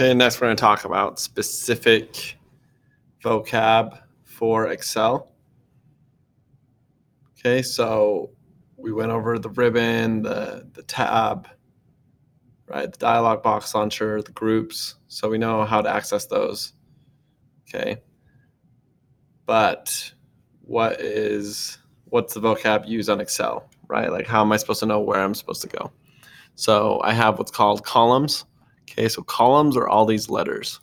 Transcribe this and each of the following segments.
Okay, next we're going to talk about specific vocab for Excel. Okay, so we went over the ribbon, the tab, right? The dialog box launcher, the groups. So we know how to access those. Okay. But what's the vocab used on Excel, right? Like how am I supposed to know where I'm supposed to go? So I have what's called columns. Okay, so columns are all these letters,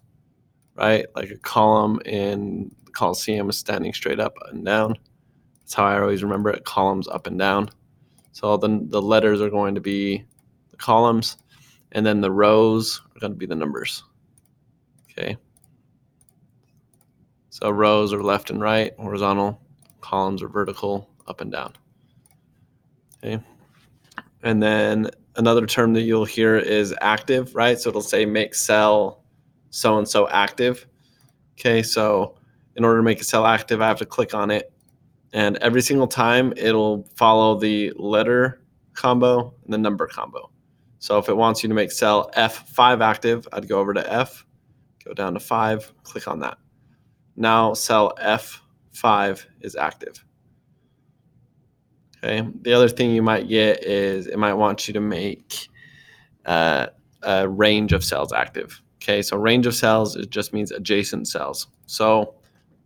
right? Like a column in the Coliseum is standing straight up and down. That's how I always remember it, columns up and down. So the letters are going to be the columns, and then the rows are going to be the numbers. Okay. So rows are left and right, horizontal. Columns are vertical, up and down. Okay. And then another term that you'll hear is active, right? So it'll say make cell so-and-so active. Okay, so in order to make a cell active, I have to click on it. And every single time it'll follow the letter combo and the number combo. So if it wants you to make cell F5 active, I'd go over to F, go down to 5, click on that. Now cell F5 is active. Okay. The other thing you might get is it might want you to make a range of cells active. Okay, so range of cells, it just means adjacent cells. So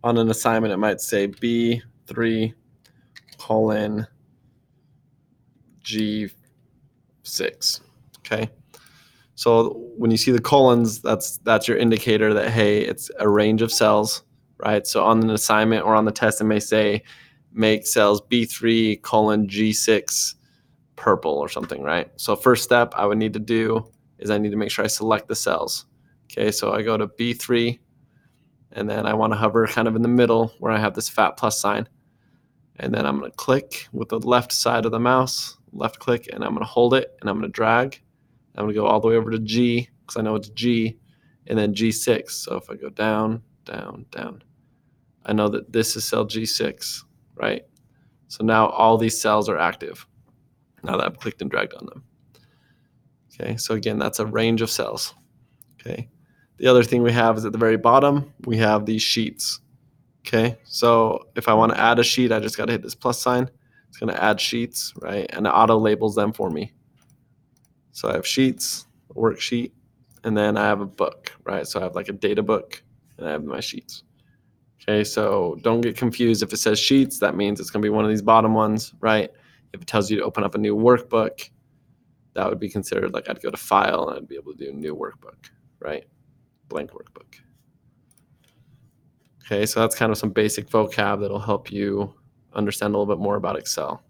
on an assignment, it might say B3 colon G6. Okay, so when you see the colons, that's your indicator that, hey, it's a range of cells, right? So on an assignment or on the test, it may say make cells B3 colon G6 purple or something, right? So first step I would need to do is I need to make sure I select the cells. Okay, so I go to B3, and then I want to hover kind of in the middle where I have this fat plus sign. And then I'm going to click with the left side of the mouse, left click, and I'm going to hold it, and I'm going to drag. I'm going to go all the way over to G, because I know it's G, and then G6. So if I go down, down, down, I know that this is cell G6, right? So now all these cells are active, now that I've clicked and dragged on them. Okay, so again, that's a range of cells. Okay, the other thing we have is at the very bottom, we have these sheets. Okay, so if I want to add a sheet, I just got to hit this plus sign. It's going to add sheets, right? And it auto labels them for me. So I have sheets, a worksheet, and then I have a book, right? So I have like a data book, and I have my sheets. Okay, so don't get confused. If it says sheets, that means it's going to be one of these bottom ones, right? If it tells you to open up a new workbook, that would be considered like I'd go to file and I'd be able to do new workbook, right? Blank workbook. Okay, so that's kind of some basic vocab that'll help you understand a little bit more about Excel.